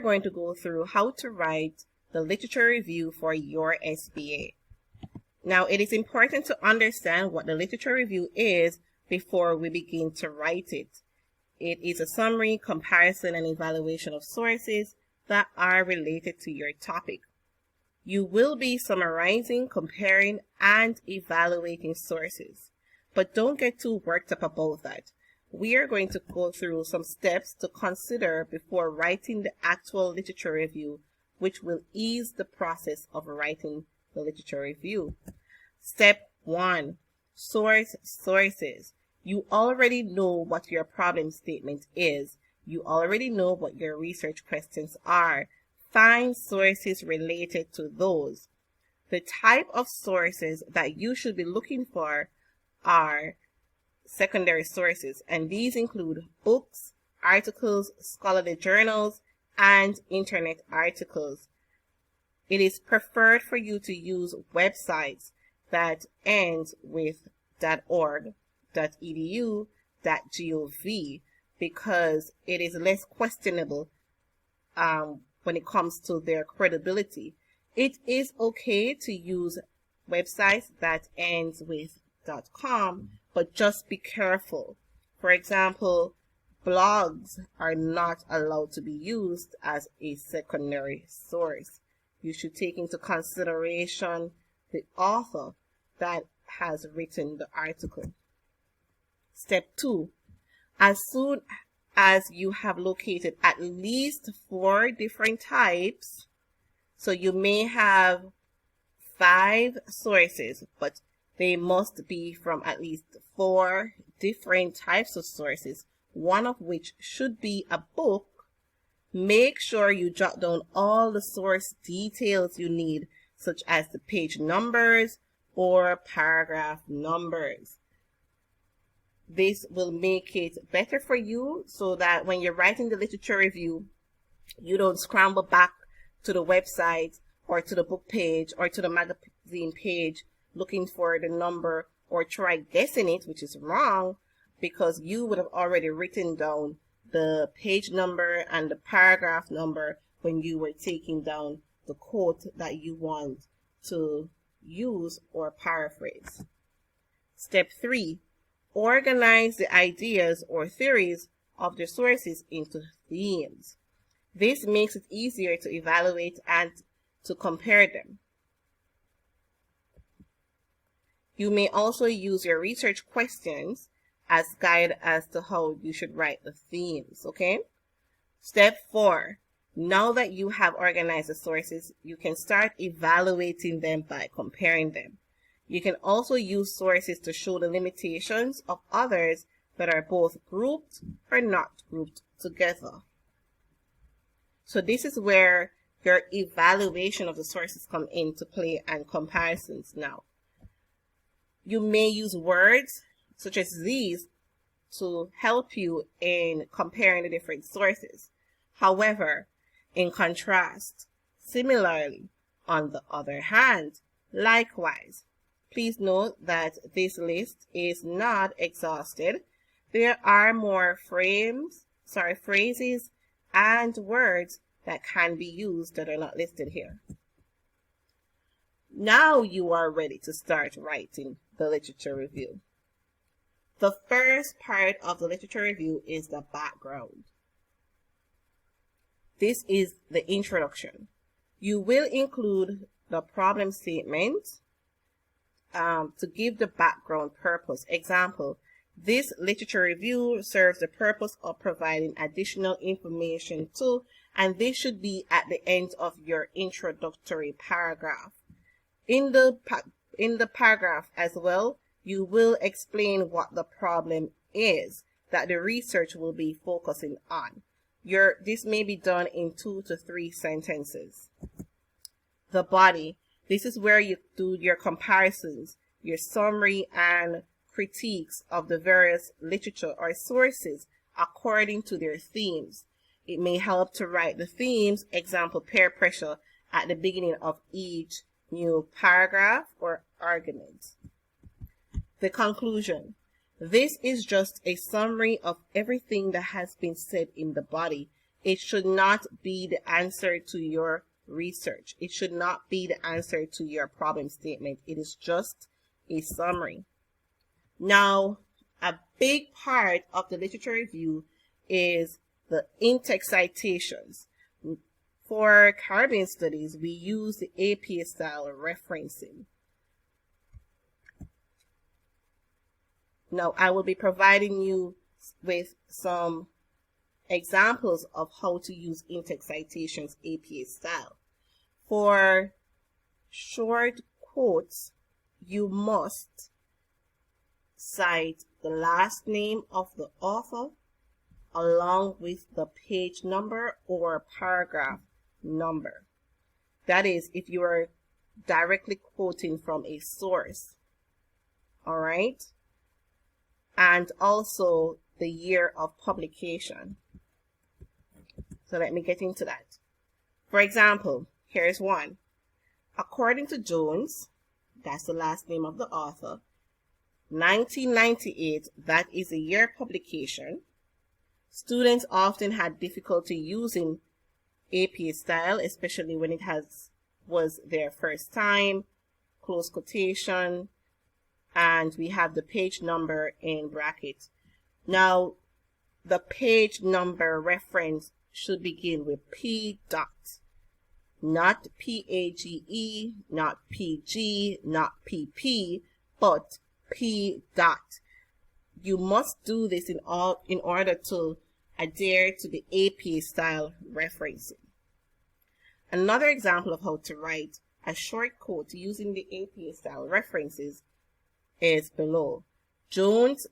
going to go through how to write the literature review for your SBA. Now, it is important to understand what the literature review is before we begin to write it. It is a summary, comparison, and evaluation of sources that are related to your topic. You will be summarizing, comparing, and evaluating sources. But don't get too worked up about that. We are going to go through some steps to consider before writing the actual literature review, which will ease the process of writing the literature review. Step 1. Sources. You already know what your problem statement is. You already know what your research questions are. Find sources related to those. The type of sources that you should be looking for are secondary sources, and these include books, articles, scholarly journals, and internet articles. It is preferred for you to use websites that end with .org, .edu, .gov, because it is less questionable when it comes to their credibility. It is okay to use websites that ends with .com, but just be careful. For example, blogs are not allowed to be used as a secondary source. You should take into consideration the author that has written the article. Step 2. As soon as you have located at least 4 different types, so you may have 5 sources, but they must be from at least 4 different types of sources, one of which should be a book. Make sure you jot down all the source details you need, such as the page numbers or paragraph numbers. This will make it better for you so that when you're writing the literature review, you don't scramble back to the website or to the book page or to the magazine page looking for the number or try guessing it, which is wrong, because you would have already written down the page number and the paragraph number when you were taking down the quote that you want to use or paraphrase. Step 3. Organize the ideas or theories of the sources into themes. This makes it easier to evaluate and to compare them. You may also use your research questions as guide as to how you should write the themes, okay? Step 4. Now that you have organized the sources, you can start evaluating them by comparing them. You can also use sources to show the limitations of others that are both grouped or not grouped together. So this is where your evaluation of the sources come into play and comparisons now. You may use words such as these to help you in comparing the different sources. However, in contrast, similarly, on the other hand, likewise, please note that this list is not exhausted. There are more phrases and words that can be used that are not listed here. Now you are ready to start writing the literature review. The first part of the literature review is the background. This is the introduction. You will include the problem statement to give the background purpose. Example, this literature review serves the purpose of providing additional information to, and this should be at the end of your introductory paragraph. In the paragraph as well, you will explain what the problem is that the research will be focusing on. This may be done in 2 to 3 sentences. The body. This is where you do your comparisons, your summary and critiques of the various literature or sources according to their themes. It may help to write the themes, example, peer pressure, at the beginning of each new paragraph or argument. The conclusion. This is just a summary of everything that has been said in the body. It should not be the answer to your research. It should not be the answer to your problem statement. It is just a summary. Now, a big part of the literature review is the in-text citations. For Caribbean studies, we use the APA style referencing. Now, I will be providing you with some examples of how to use in-text citations APA style. For short quotes, you must cite the last name of the author along with the page number or paragraph number. That is, if you are directly quoting from a source. All right? And also the year of publication. So let me get into that. For example, here's one. According to Jones, that's the last name of the author, 1998, that is the year of publication. Students often had difficulty using APA style, especially when it was their first time, close quotation, and we have the page number in brackets. Now, the page number reference should begin with P dot, not PAGE, not PG, not PP, but P dot. You must do this in order to adhere to the APA style referencing. Another example of how to write a short quote using the APA style references is below. Jones,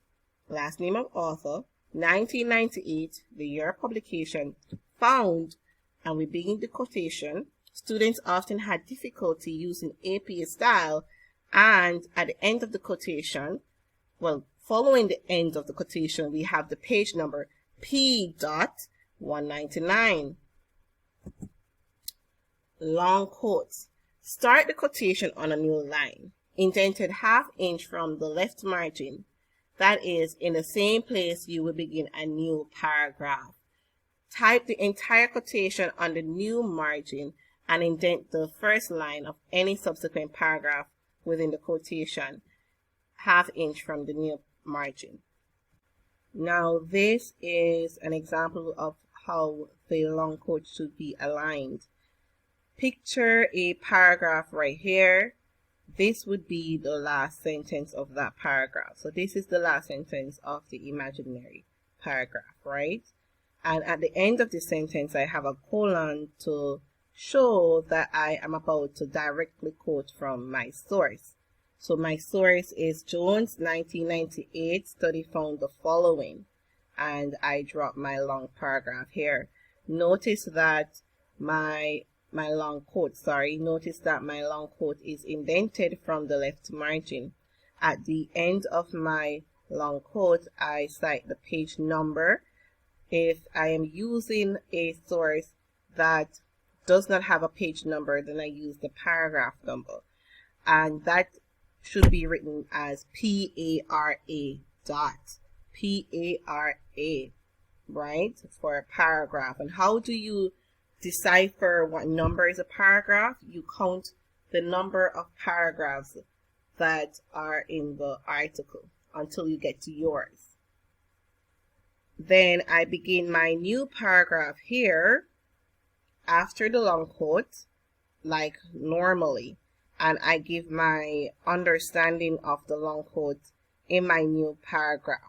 last name of author, 1998, the year of publication, found, and we begin the quotation. Students often had difficulty using APA style, and at the end of the quotation, well, following the end of the quotation, we have the page number P dot 199. Long quotes. Start the quotation on a new line, indented ½ inch from the left margin. That is, in the same place you will begin a new paragraph. Type the entire quotation on the new margin and indent the first line of any subsequent paragraph within the quotation ½ inch from the new margin. Now, this is an example of how the long quote should be aligned. Picture a paragraph right here. This would be the last sentence of that paragraph. So this is the last sentence of the imaginary paragraph, right? And at the end of the sentence, I have a colon to show that I am about to directly quote from my source. So my source is Jones, 1998 study found the following. And I drop my long paragraph here. Notice that my long quote is indented from the left margin. At the end of my long quote, I cite the page number. If I am using a source that does not have a page number, then I use the paragraph number. And that should be written as PARA dot. PARA, right? For a paragraph. And how do you decipher what number is a paragraph? You count the number of paragraphs that are in the article until you get to yours. Then I begin my new paragraph here after the long quote, like normally, and I give my understanding of the long quote in my new paragraph.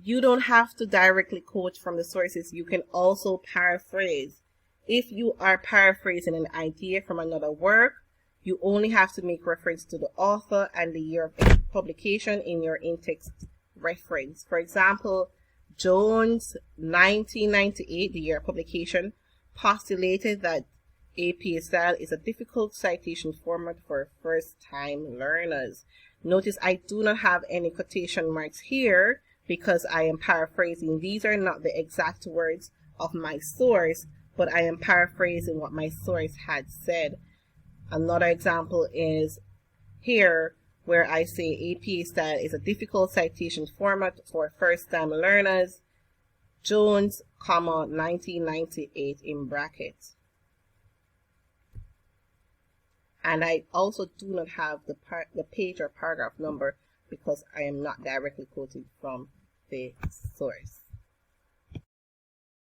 You don't have to directly quote from the sources. You can also paraphrase. If you are paraphrasing an idea from another work, you only have to make reference to the author and the year of publication in your in-text reference. For example, Jones, 1998, the year of publication, postulated that APA style is a difficult citation format for first-time learners. Notice I do not have any quotation marks here because I am paraphrasing. These are not the exact words of my source, but I am paraphrasing what my source had said. Another example is here, where I say APA style is a difficult citation format for first-time learners. Jones, 1998 in brackets. And I also do not have the page or paragraph number because I am not directly quoting from the source.